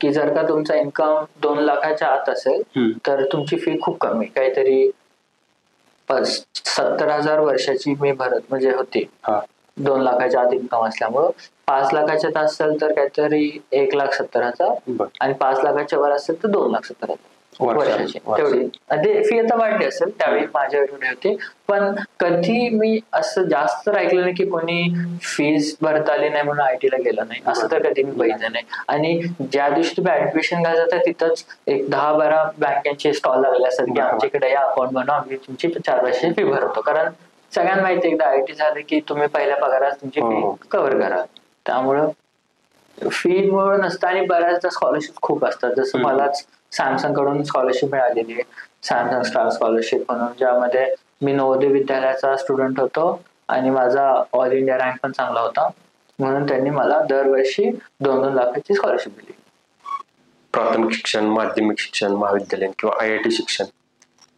की जर का तुमचा इन्कम 2 लाखाच्या आत असेल तर तुमची फी खूप कमी, काहीतरी 70,000 वर्षाची मी भरत म्हणजे होती. 2 लाखाच्या आत इन्कम असल्यामुळं. 5 लाखाच्या आत असेल तर काहीतरी 1,70,000 आणि 5 लाखाच्या वर असेल तर 2,70,000. वर्षाची तेवढी. ते फी आता वाढली असेल, त्यावेळी माझ्या एवढी होती. पण कधी मी असं जास्त तर ऐकलं नाही की कोणी फीज भरता आली नाही म्हणून आयटीला गेलं नाही, असं तर कधी मी बघितलं नाही. आणि ज्या दिवशी तुम्ही ऍडमिशन घ्यायचं तर तिथंच एक 10-12 बँकेचे स्टॉल लागले असतात की आमच्याकडे या अकाउंट बनवा, आम्ही तुमची 4 वर्षाची फी भरतो. कारण सगळ्यांना माहिती एकदा आयटी झालं की तुम्ही पहिल्या पगारात तुमची फी कव्हर करा. त्यामुळं फी मुळे नसतं. आणि बऱ्याचदा स्कॉलरशिप खूप असतात. जसं मलाच सॅमसंग कडून स्कॉलरशिप मिळालेली आहे, सॅमसंग स्टार स्कॉलरशिप म्हणून, ज्यामध्ये मी नवोदय विद्यालयाचा स्टुडंट होतो आणि माझा ऑल इंडिया रँक पण चांगला होता, म्हणून त्यांनी मला दरवर्षी 2-2 लाखाची स्कॉलरशिप दिली. प्राथमिक शिक्षण, माध्यमिक शिक्षण, महाविद्यालयीन किंवा IIT शिक्षण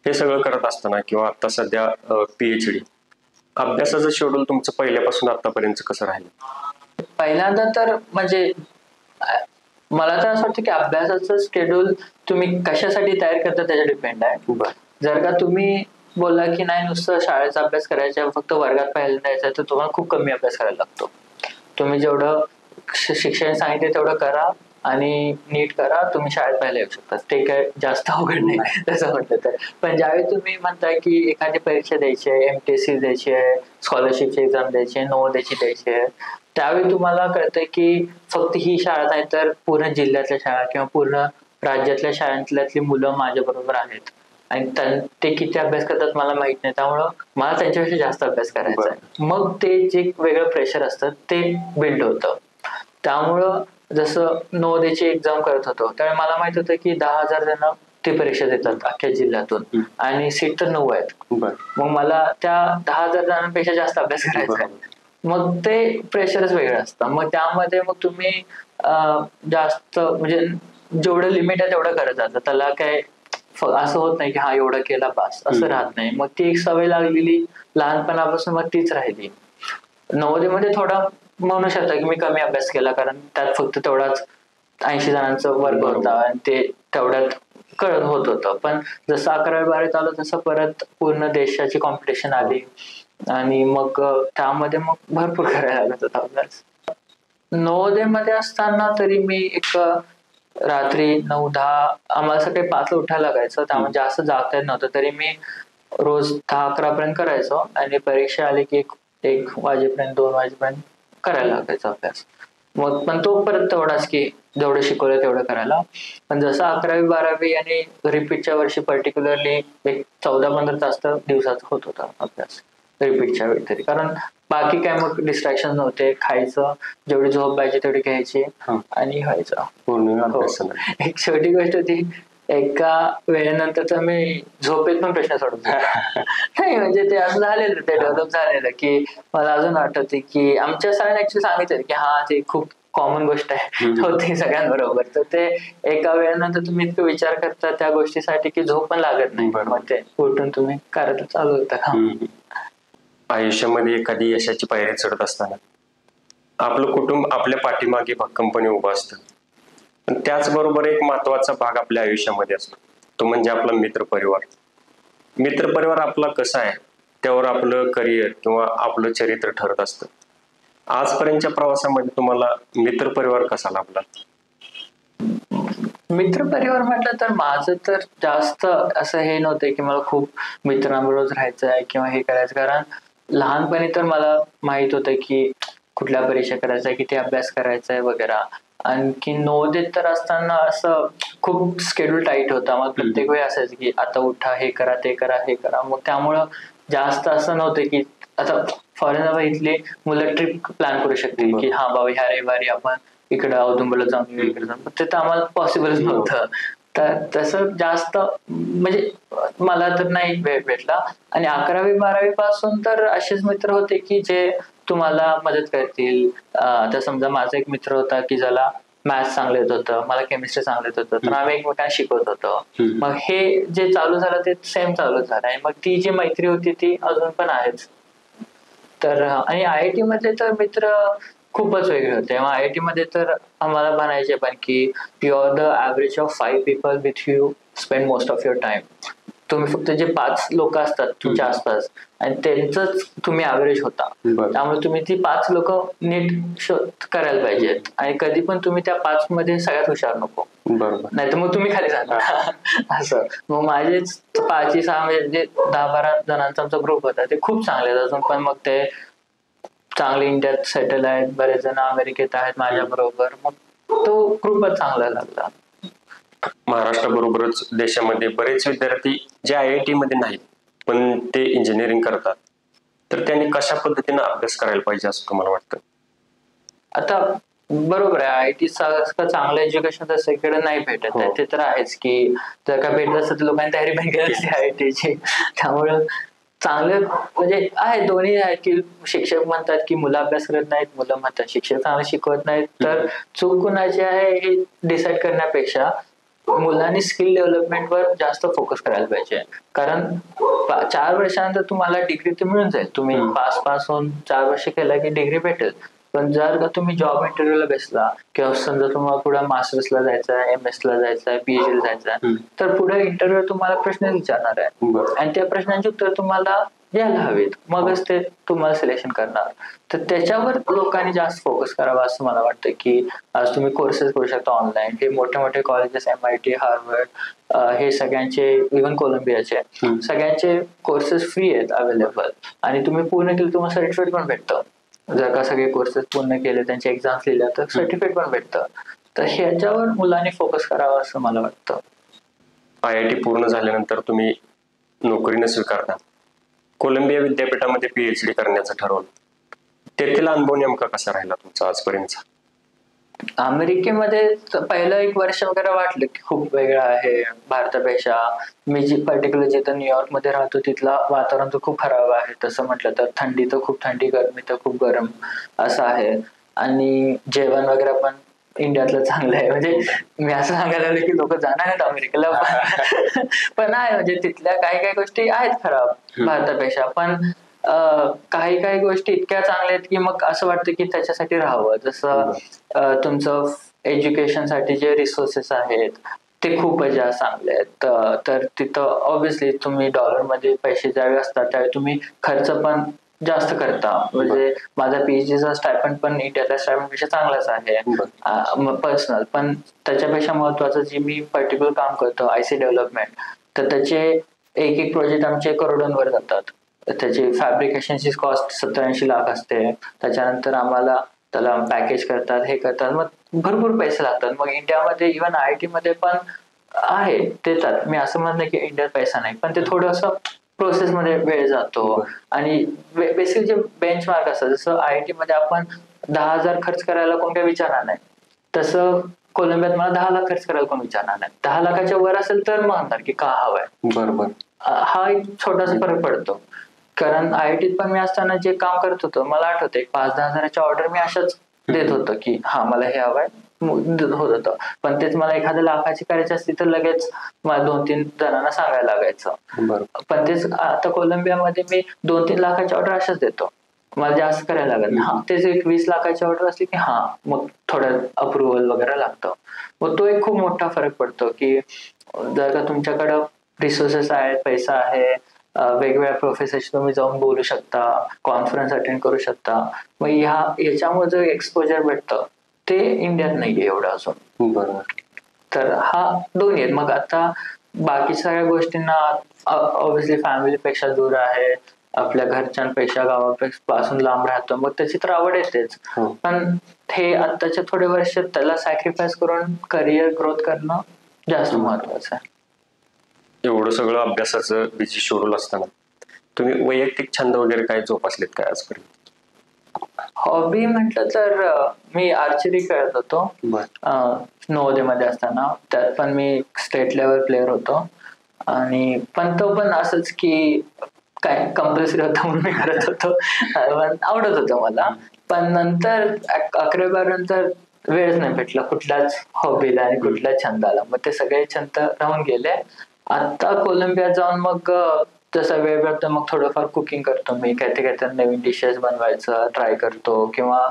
हे सगळं करत असताना किंवा आता सध्या PhD, अभ्यासाचं शेड्यूल तुमचं पहिल्यापासून आतापर्यंत कसं राहिलं? पहिल्यांदा तर म्हणजे मला तर असं वाटतं की अभ्यासाचं शेड्यूल तुम्ही कशासाठी तयार करता त्याच्यावर डिपेंड आहे. जर का तुम्ही बोलला की नाही नुसतं शाळेचा अभ्यास करायचा, फक्त वर्गात पहिल्यांदा यायचं, तर तुम्हाला खूप कमी अभ्यास करायला लागतो. तुम्ही जेवढं शिक्षण सांगितले तेवढं करा आणि नीट करा, तुम्ही शाळेत पहिला येऊ शकता. ते काय जास्त अवघड नाही तसं म्हटलं तर. पण ज्यावेळी तुम्ही म्हणताय की एखादी परीक्षा द्यायची आहे, MTSC द्यायची आहे, स्कॉलरशिपची एक्झाम द्यायची आहे, नवोदयची द्यायची आहे, त्यावेळी तुम्हाला कळतंय की फक्त ही शाळा नाही तर पूर्ण जिल्ह्यातल्या शाळा किंवा पूर्ण राज्यातल्या शाळांतल्यातली मुलं माझ्या बरोबर आहेत आणि ते किती अभ्यास करतात मला माहित नाही. त्यामुळं मला त्यांच्यापेक्षा जास्त अभ्यास करायचा आहे. मग ते जे वेगळं प्रेशर असतं ते बिल्ड होतं. त्यामुळं जसं नवोदयची एक्झाम करत होतो त्यावेळी मला माहित होतं की 10,000 जण ती परीक्षा देतात अख्ख्या जिल्ह्यातून आणि सीट तर 9 आहेत. मग मला त्या 10,000 जणांपेक्षा जास्त अभ्यास करायचा आहे. मग ते प्रेशरच वेगळं असतं. मग त्यामध्ये मग तुम्ही जास्त म्हणजे जेवढं लिमिट आहे तेवढं करत जातं. त्याला काय असं होत नाही की हा एवढं केला बास, असं राहत नाही. मग ती एक सवय लागलेली लहानपणापासून, मग तीच राहिली. नवोदयमध्ये थोडा म्हणू शकता की मी कमी अभ्यास केला, कारण त्यात फक्त तेवढाच 80 जणांचा वर्ग होता आणि ते तेवढ्यात कळत होत होतं. पण जसं 11वी-12वीत आलो तसं परत पूर्ण देशाची कॉम्पिटिशन आली आणि मग त्यामध्ये मग भरपूर करायला लागत होता अभ्यास. नवोदयमध्ये असताना तरी मी एक रात्री 9-10 आम्हाला सकाळी 5ला उठायला लागायचं, त्यामुळे जास्त जागता येत नव्हतं. तरी मी रोज 10-11 पर्यंत करायचो आणि परीक्षा आली की 1 वाजेपर्यंत 2 वाजेपर्यंत करायला लागायचा अभ्यास. मग पण तो परत तेवढाच की जेवढं शिकवलं तेवढं करायला. पण जसं 11वी-12वी आणि रिपीटच्या वर्षी पर्टिक्युलरली एक 14-15 तास तर दिवसाचा होत होता अभ्यास रिपीटच्या वेळी तरी. कारण बाकी काय मग डिस्ट्रॅक्शन नव्हते, खायचं, जेवढी झोप पाहिजे तेवढी घ्यायची आणि व्हायचं पूर्ण. एक छोटी गोष्ट होती, एका वेळेनंतर तर मी झोपेत पण प्रश्न सोडतो नाही, म्हणजे ते असं झालेलं, ते डेव्हलप झालेलं की मला अजून आठवते की आमच्या सरांनी ऍक्च्युली सांगितलं की हा ते खूप कॉमन गोष्ट आहे, होती सगळ्यांबरोबर. तर ते एका वेळेनंतर तुम्ही इतकं विचार करता त्या गोष्टीसाठी की झोप पण लागत नाही. मग ते उठून तुम्ही करत चालू होतं. आयुष्यामध्ये एखादी यशाची पायरी चढत असताना आपलं कुटुंब आपल्या पाठीमागे भक्कमपणे उभं असतं. पण त्याचबरोबर एक महत्वाचा भाग आपल्या आयुष्यामध्ये असतो, तो म्हणजे आपला मित्रपरिवार. मित्रपरिवार आपला कसा आहे त्यावर आपलं करिअर किंवा आपलं चरित्र ठरत असतं. आजपर्यंतच्या प्रवासामध्ये तुम्हाला मित्रपरिवार कसा लाभला? मित्रपरिवार म्हटलं तर माझं तर जास्त असं हे नव्हतं की मला खूप मित्रांबरोबर राहायचं आहे किंवा हे करायचं. कारण लहानपणी तर मला माहित होतं की कुठल्या परीक्षा करायच्या आहे, किती अभ्यास करायचा आहे वगैरे. आणखी नवोदयत तर असताना असं खूप शेड्यूल टाईट होता. मग प्रत्येक वेळी असायचं की आता उठा, हे करा, ते करा, हे करा. मग त्यामुळं जास्त असं नव्हतं की आता फॉर एक्झाम्पल इथले मुलं ट्रिप प्लॅन करू शकतील की हा बाबा ह्या रविवारी आपण इकडं औदुंबरला जाऊन इकडे जाऊन, ते तर आम्हाला पॉसिबलच नव्हतं. तर तसं जास्त म्हणजे मला तर नाही वेळ भेटला. आणि 11वी-12वी पासून तर असेच मित्र होते की जे तुम्हाला मदत करतील. आता समजा माझा एक मित्र होता की ज्याला मॅथ्स चांगलं येत होतं, मला केमिस्ट्री चांगलं येत होतं, तर आम्ही एकमेकांना शिकवत होतो. मग हे जे चालू झालं ते सेम चालू झालं आणि मग ती जी मैत्री होती ती अजून पण आहेच. तर आणि IIT मध्ये तर मित्र खूपच वेगळे होते. मग IIT मध्ये तर आम्हाला म्हणायचे पण की you are the average of 5 people with you spend most of your time. तुम्ही फक्त जे 5 लोक असतात तुमच्या आसपास आणि त्यांचंच तुम्ही ऍव्हरेज होता. त्यामुळे तुम्ही ती 5 लोक नीट करायला पाहिजेत आणि कधी पण तुम्ही त्या 5 मध्ये सगळ्यात हुशार नको. बरोबर. नाही तर मग तुम्ही खाली जाणार असं. मग माझेच 5-6 म्हणजे 10-12 जणांचा आमचा ग्रुप होता, ते खूप चांगले आहेत अजून पण. मग ते चांगले इंडियात सेटल आहेत, बरेच जण अमेरिकेत आहेत माझ्या बरोबर. मग तो ग्रुपच चांगला लागला. महाराष्ट्राबरोबरच देशामध्ये बरेच विद्यार्थी जे IIT मध्ये नाहीत पण ते इंजिनिअरिंग करतात, तर त्यांनी कशा पद्धतीने अभ्यास करायला पाहिजे असं तुम्हाला वाटतं? आता बरोबर आहे, आयटी चांगलं एज्युकेशन तर सगळीकडे नाही भेटत आहे. ते तर आहेच की जर का भेटत असतं तर लोकांनी तयारी पण केली असती आयटीची. त्यामुळं चांगलं म्हणजे आहे, दोन्ही आहे की शिक्षक म्हणतात की मुलं अभ्यास करत नाहीत, मुलं म्हणतात शिक्षक चांगलं शिकवत नाहीत. तर चूक कुणाची आहे हे डिसाईड करण्यापेक्षा मुलांनी स्किल डेव्हलपमेंटवर जास्त फोकस करायला पाहिजे. कारण 4 वर्षानंतर तुम्हाला डिग्री तर मिळून जाईल. तुम्ही पास होऊन 4 वर्ष केला की डिग्री भेटेल. पण जर का तुम्ही जॉब इंटरव्ह्यूला बसला किंवा समजा तुम्हाला पुढे मास्टर्सला जायचं आहे, MS ला जायचं आहे, PhD ला जायचं आहे, तर पुढे इंटरव्ह्यू तुम्हाला प्रश्न विचारणार आहे आणि त्या प्रश्नांची उत्तर तुम्हाला द्यायला हवीत, मगच ते तुम्हाला सिलेक्शन करणार. तर त्याच्यावर लोकांनी जास्त फोकस करावा असं मला वाटतं. की आज तुम्ही कोर्सेस करू शकता ऑनलाईन. हे मोठे मोठे कॉलेजेस MIT, हार्वर्ड, हे सगळ्यांचे, इव्हन कोलंबियाचे सगळ्यांचे कोर्सेस फ्री आहेत अवेलेबल. आणि तुम्ही पूर्ण केलं तुम्हाला सर्टिफिकेट पण भेटतं. जर का सगळे कोर्सेस पूर्ण केले, त्यांचे एक्झाम्स लिहिल्या तर सर्टिफिकेट पण भेटतं. तर ह्याच्यावर मुलांनी फोकस करावा असं मला वाटतं. IIT पूर्ण झाल्यानंतर तुम्ही नोकरी न स्वीकारता कोलंबिया विद्यापीठामध्ये PhD करण्याचं ठरवलं. तेथील अनुभव नेमका कसा राहिला तुमचा आजपर्यंतचा? अमेरिकेमध्ये पहिलं 1 वर्ष वगैरे वाटलं की खूप वेगळं आहे भारतापेक्षा. मी पर्टिक्युलर जिथं न्यूयॉर्कमध्ये राहतो तिथलं वातावरण तर खूप खराब आहे. तसं म्हटलं तर थंडी तर खूप थंडी, गरमी तर खूप गरम असं आहे. आणि जेवण वगैरे पण इंडियातलं चांगलं आहे. म्हणजे मी असं सांगायला लागलो की लोक जाणार आहेत अमेरिकेला, पण आहे म्हणजे तिथल्या काही काही गोष्टी आहेत खराब भारतापेक्षा. पण काही काही गोष्टी इतक्या चांगल्या आहेत की मग असं वाटतं की त्याच्यासाठी राहावं. जसं तुमचं एज्युकेशनसाठी जे रिसोर्सेस आहेत ते खूपच जास्त चांगले आहेत. तर तिथं ऑब्व्हियसली तुम्ही डॉलरमध्ये पैसे ज्यावेळी असतात त्यावेळी तुम्ही खर्च पण जास्त करता. म्हणजे माझा PhDचा स्टायपंड पण इंडियातल्या स्टायपंडपेक्षा चांगलाच आहे पर्सनल. पण त्याच्यापेक्षा महत्वाचं जे मी पर्टिक्युलर काम करतो IC डेव्हलपमेंट, तर त्याचे एक प्रोजेक्ट आमचे करोडोंवर जातात. त्याची फॅब्रिकेशनची कॉस्ट 70-80 लाख असते. त्याच्यानंतर आम्हाला त्याला पॅकेज करतात, हे करतात, मग भरपूर पैसे लागतात. मग इंडियामध्ये इव्हन IIT मध्ये पण आहे, देतात. मी असं म्हणत नाही की इंडियात पैसा नाही, पण ते थोडंसं प्रोसेसमध्ये वेळ जातो. आणि बेसिक जे बेंचमार्क असतात, जसं IIT मध्ये आपण 10,000 खर्च करायला कोण काही विचारणार नाही, तसं कोलंबियात मला 10 लाख खर्च करायला कोण विचारणार नाही. 10 लाखाच्या वर असेल तर म्हणणार की का हवाय. बरोबर. हा एक छोटासा फरक पडतो. कारण IIT पण मी असताना जे काम करत होतो, मला आठवतं 5-10 हजाराच्या ऑर्डर मी अशाच देत होतो की हा मला हे हवंय होत होतं. पण तेच मला 1,000 लाखाची करायची असती तर लगेच मला 2-3 जणांना सांगायला लागायचं. पण तेच आता कोलंबियामध्ये मी 2-3 लाखाची ऑर्डर अशाच देतो, मला जास्त करायला लागत नाही. तेच एक 20 लाखाची ऑर्डर असली की मग थोडं अप्रुव्हल वगैरे लागतं. मग तो एक खूप मोठा फरक पडतो की जर का तुमच्याकडं रिसोर्सेस आहेत, पैसा आहे, वेगवेगळ्या प्रोफेसरशी तुम्ही जाऊन बोलू शकता, कॉन्फरन्स अटेंड करू शकता, मग याच्यामुळे जो एक्सपोजर भेटतं ते इंडियात नाहीये एवढं अजून. बरोबर. तर हा दोन्ही आहेत. मग आता बाकी सगळ्या गोष्टींना ऑब्व्हियसली फॅमिलीपेक्षा दूर आहे, आपल्या घरच्यांपेक्षा गावापासून लांब राहतो, मग त्याची तर आवड येतेच. पण हे आत्ताच्या थोडे वर्ष त्याला सॅक्रिफाईस करून करिअर ग्रोथ करणं जास्त महत्वाचं आहे. एवढं सगळं अभ्यासाचं बिझी शेड्यूल असताना तुम्ही वैयक्तिक छंद वगैरे काय जोपासलेत काय आजपर्यंत? हॉबी म्हटलं तर मी आर्चरी खेळत होतो नवोदयमध्ये असताना. त्यात पण मी स्टेट लेवल प्लेअर होतो. आणि पण तो पण असंच की काय कंपल्सरी होतं म्हणून मी करत होतो. पण आवडत होतं मला. पण नंतर 11वी-12वी नंतर वेळच नाही भेटला कुठल्याच हॉबीला आणि कुठल्याच छंदाला. मग ते सगळे छंद राहून गेले. आता कोलंबियात जाऊन मग जसा वेळ भेटतो मग थोडंफार कुकिंग करतो मी. काहीतरी नवीन डिशेस बनवायचं ट्राय करतो किंवा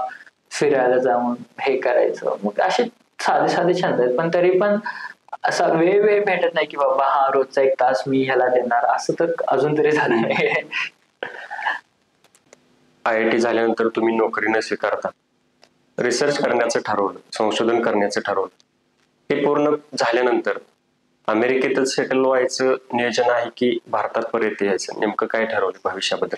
फिरायला जाऊन हे करायचं. मग असे साधे साधे छंद आहेत. पण तरी पण असा वेळ भेटत नाही की बाबा रोजचा 1 तास मी ह्याला देणार, असं तर अजून तरी झालं नाही. IIT झाल्यानंतर तुम्ही नोकरी न स्वीकारता रिसर्च करण्याचं ठरवलं, संशोधन करण्याचं ठरवलं. हे पूर्ण झाल्यानंतर अमेरिकेतच सेटल व्हायचं नियोजन आहे की भारतात परत यायचं? नेमकं काय ठरवलं भविष्याबद्दल?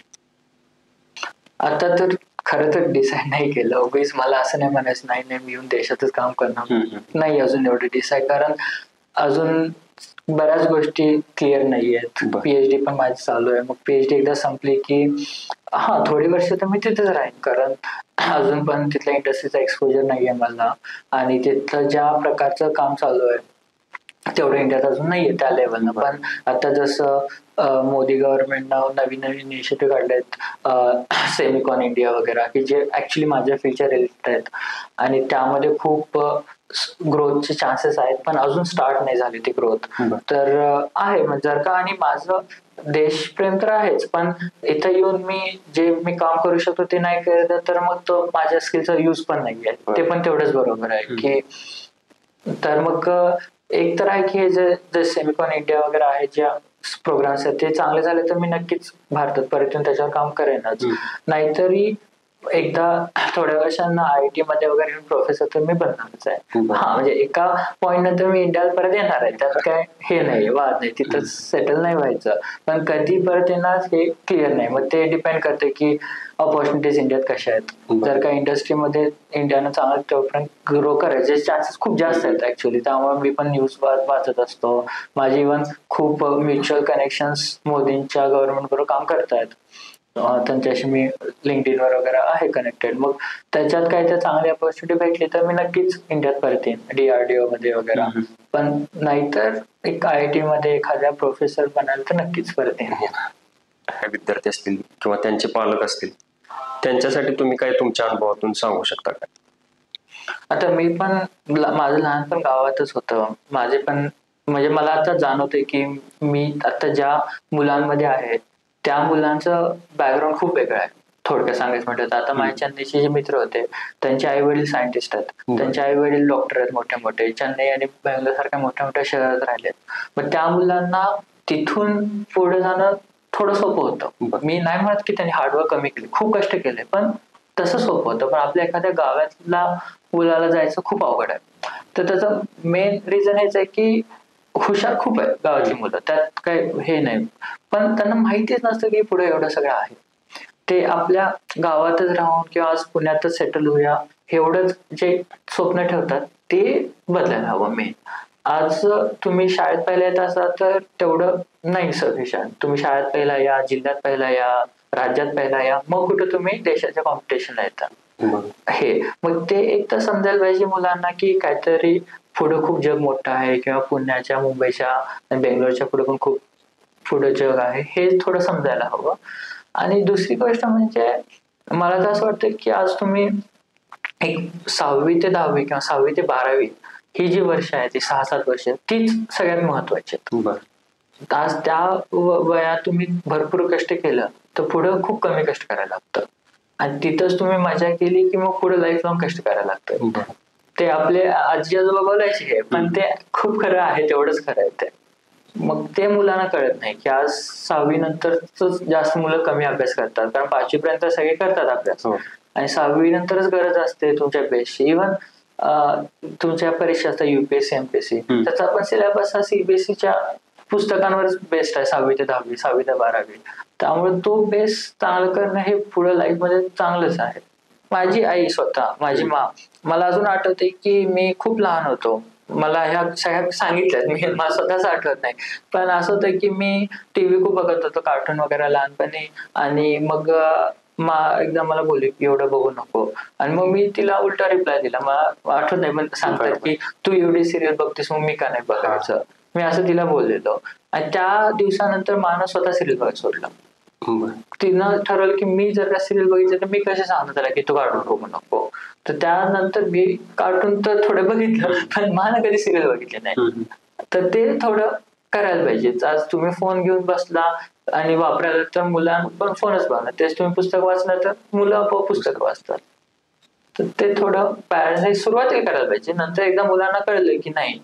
आता तर खरं तर डिसाईड नाही केलं. उगीच मला असं नाही म्हणायचं नाही नाही मी येऊन देशातच काम करणार, नाही अजून एवढं डिसाईड. कारण अजून बऱ्याच गोष्टी क्लिअर नाही आहेत. बरं. पीएचडी पण माझी चालू आहे. मग पीएचडी एकदा संपली की थोडी वर्ष तर मी तिथेच राहीन, कारण अजून पण तिथल्या इंडस्ट्रीचा एक्सपोजर नाहीये मला, आणि तिथलं ज्या प्रकारचं काम चालू आहे तेवढं इंडियात अजून नाहीये त्या लेवलनं. पण आता जसं मोदी गव्हर्नमेंटनं नवीन नवीन इनिशिएटिव्ह काढलेत, सेमिकॉन इंडिया वगैरे, की जे ऍक्च्युली माझ्या फ्युचर रिलेटेड आहेत आणि त्यामध्ये खूप ग्रोथचे चान्सेस आहेत, पण अजून स्टार्ट नाही झाली ती ग्रोथ. तर आहे म्हणजे जर का, आणि माझं देशप्रेम तर आहेच, पण इथं येऊन मी काम करू शकतो ते नाही केलं तर मग तो माझ्या स्किलचा यूज पण नाहीये. ते पण तेवढंच बरोबर आहे की, तर मग एक तर आहे की हे जे सेमिकॉन इंडिया वगैरे आहे, ज्या प्रोग्राम्स आहेत ते चांगले झाले तर मी नक्कीच भारतात परत येऊन त्याच्यावर काम करेनच. नाहीतरी एकदा थोड्या वर्षांना आयटी मध्ये वगैरे प्रोफेसर तर मी बनणारच आहे. म्हणजे एका पॉइंट नंतर मी इंडियात परत येणार आहे, त्यात काय हे नाही, वाद नाही, तिथंच सेटल नाही व्हायचं. पण कधी परत येणार हे क्लिअर नाही. मग ते डिपेंड करते की ऑपॉर्च्युनिटीज इंडियात कशा आहेत. जर का इंडस्ट्रीमध्ये इंडियानं चांगलं तोपर्यंत ग्रो करायचे चान्सेस खूप जास्त आहेत ऍक्च्युअली. त्यामुळे मी पण न्यूज वाचत असतो. माझे इव्हन खूप म्युच्युअल कनेक्शन्स मोदींच्या गव्हर्नमेंट बरोबर काम करतायत, त्यांच्याशी मी लिंक्डइनवर वगैरे आहे कनेक्टेड. मग त्याच्यात काय तर चांगली ऑपॉर्च्युनिटी भेटली तर मी नक्कीच इंडियात परत येईन, DRDO मध्ये वगैरे. पण नाहीतर एक IIT मध्ये एखाद्या प्रोफेसर बनायला तर नक्कीच परत येईन. विद्यार्थी असतील किंवा त्यांचे पालक असतील, त्यांच्यासाठी तुम्ही काय तुमच्या अनुभवातून सांगू शकता का? आता मी पण माझं लहानपण गावातच होतं. माझे पण म्हणजे मला आता जाणवतंय की मी आता ज्या मुलांमध्ये आहे त्या मुलांचं बॅकग्राऊंड खूप वेगळं आहे. थोडक्यात सांगायचं म्हटलं तर आता माझ्या चेन्नईचे जे मित्र होते त्यांचे आई वडील सायंटिस्ट आहेत, त्यांचे आई वडील डॉक्टर आहेत मोठे मोठे, चेन्नई आणि बेंगलोर सारख्या मोठ्या मोठ्या शहरात राहिलेत. मग त्या मुलांना तिथून पुढे जाणं थोडं सोपं होतं. मी नाही म्हणत की त्यांनी हार्डवर्क कमी केले, खूप कष्ट केले, पण तसं सोपं होतं. पण आपल्या एखाद्या गावातला मुलाला जायचं खूप अवघड आहे. तर त्याचं मेन रिझन हेच आहे की हुशार खूप आहे गावातली मुलं, त्यात काही हे नाही, पण त्यांना माहितीच नसतं की पुढे एवढं सगळं आहे. ते आपल्या गावातच राहून किंवा आज पुण्यातच सेटल होऊया एवढंच जे स्वप्न ठेवतात ते बदलायला हवं. मेन आज तुम्ही शाळेत पहिला येत असाल तर तेवढं नाही सफिशियंट. तुम्ही शाळेत पहिला या, जिल्ह्यात पहिला या, राज्यात पहिला या, मग कुठं तुम्ही देशाच्या कॉम्पिटिशनला येता. हे मग ते एक तर समजायला पाहिजे मुलांना की काहीतरी पुढं खूप जग मोठं आहे, किंवा पुण्याच्या, मुंबईच्या आणि बेंगलोरच्या पुढे पण खूप पुढं जग आहे, हे थोडं समजायला हवं. आणि दुसरी गोष्ट म्हणजे मला तर असं वाटतं की आज तुम्ही एक 6वी ते 10वी किंवा 6वी ते 12वी ही जी वर्ष आहे ती 6-7 वर्ष तीच सगळ्यात महत्वाची आहेत. आज त्या वयात तुम्ही भरपूर कष्ट केलं तर पुढं खूप कमी कष्ट करायला लागतं, आणि तिथंच तुम्ही मजा केली की मग पुढे लाईफ लॉंग कष्ट करायला लागतं. ते आपले आजी आजोबा बोलायचे हे, पण ते खूप खरं आहे, तेवढंच खरं आहे ते. मग ते मुलांना कळत नाही की आज 6वी नंतरच जास्त मुलं कमी अभ्यास करतात, कारण 5वी पर्यंत सगळे करतात अभ्यास, आणि 6वी नंतरच गरज असते तुमच्या बेसची. इव्हन तुमच्या परीक्षा असतात UPSC MPSC, त्याचा पण सिलेबस हा CBSEच्या पुस्तकांवर बेस्ड आहे, 6वी ते 10वी, 6वी ते 12वी. त्यामुळे तो बेस चांगलं करणं हे पुढे लाईफ मध्ये चांगलंच आहे. माझी आई स्वतः, माझी मला अजून आठवते की मी खूप लहान होतो, मला ह्या सगळ्या सांगितल्यात, मी मला स्वतःच आठवत नाही, पण असं होतं की मी टीव्ही खूप बघत होतो, कार्टून वगैरे लहानपणी, आणि मग एकदा मला बोलली की एवढं बघू नको, आणि मग मी तिला उलटा रिप्लाय दिला. मला आठवत नाही, पण सांगतात की तू एवढी सिरियल बघतेस मग मी का नाही बघायचं, मी असं तिला बोललेलो. आणि त्या दिवसानंतर मला स्वतः सिरियल बघायला सोडलं. तिनं ठरवलं की मी जर का सिरियल बघितलं तर मी कसे सांगतो त्याला की तू कार्टून बघू नको. तर त्यानंतर मी कार्टून तर थोडं बघितलं, पण मला कधी सिरियल बघितले नाही. तर ते थोडं करायला पाहिजे. आज तुम्ही फोन घेऊन बसला आणि वापरायला तर मुलांना पण फोनच बघणार, तेच तुम्ही पुस्तक वाचलं तर मुलं आपोआप पुस्तक वाचतात. तर ते थोडं पॅरेंट्सने सुरुवातीला करायला पाहिजे. नंतर एकदा मुलांना कळलं की नाही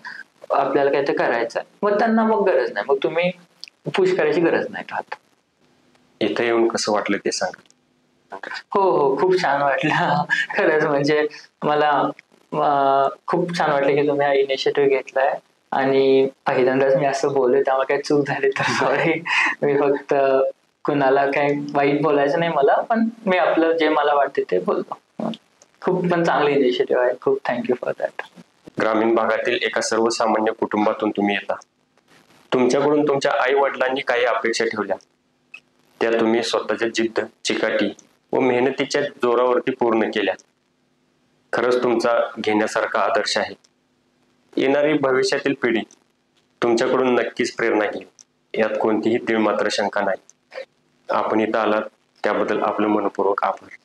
आपल्याला काय ते करायचं आहे, मग त्यांना मग गरज नाही, मग तुम्ही पुश करायची गरज नाही राहत. इथे येऊन कसं वाटलं ते सांगा. हो, खूप छान वाटलं खरंच. म्हणजे मला खूप छान वाटलं की तुम्ही हा इनिशिएटिव्ह घेतलाय आणि पहिल्यांदाच मी असं बोलले त्यामुळे काही चूक झाली तर सॉरी. मी फक्त कुणाला काही वाईट बोलायचं नाही मला, पण मी आपलं जे मला वाटते ते बोलतो. खूप पण चांगली इनिशिएटिव्ह आहे. खूप थँक्यू फॉर दॅट. ग्रामीण भागातील एका सर्वसामान्य कुटुंबातून तुम्ही येता. तुमच्याकडून तुमच्या आई वडिलांनी काही अपेक्षा ठेवल्या, त्या तुम्ही स्वतःच्या जिद्द, चिकाटी व मेहनतीच्या जोरावरती पूर्ण केल्या. खरंच तुमचा घेण्यासारखा आदर्श आहे. येणारी भविष्यातील पिढी तुमच्याकडून नक्कीच प्रेरणा घेईल, यात कोणतीही तीळ मात्र शंका नाही. आपण इथं आलात त्याबद्दल आपलं मनपूर्वक आभार.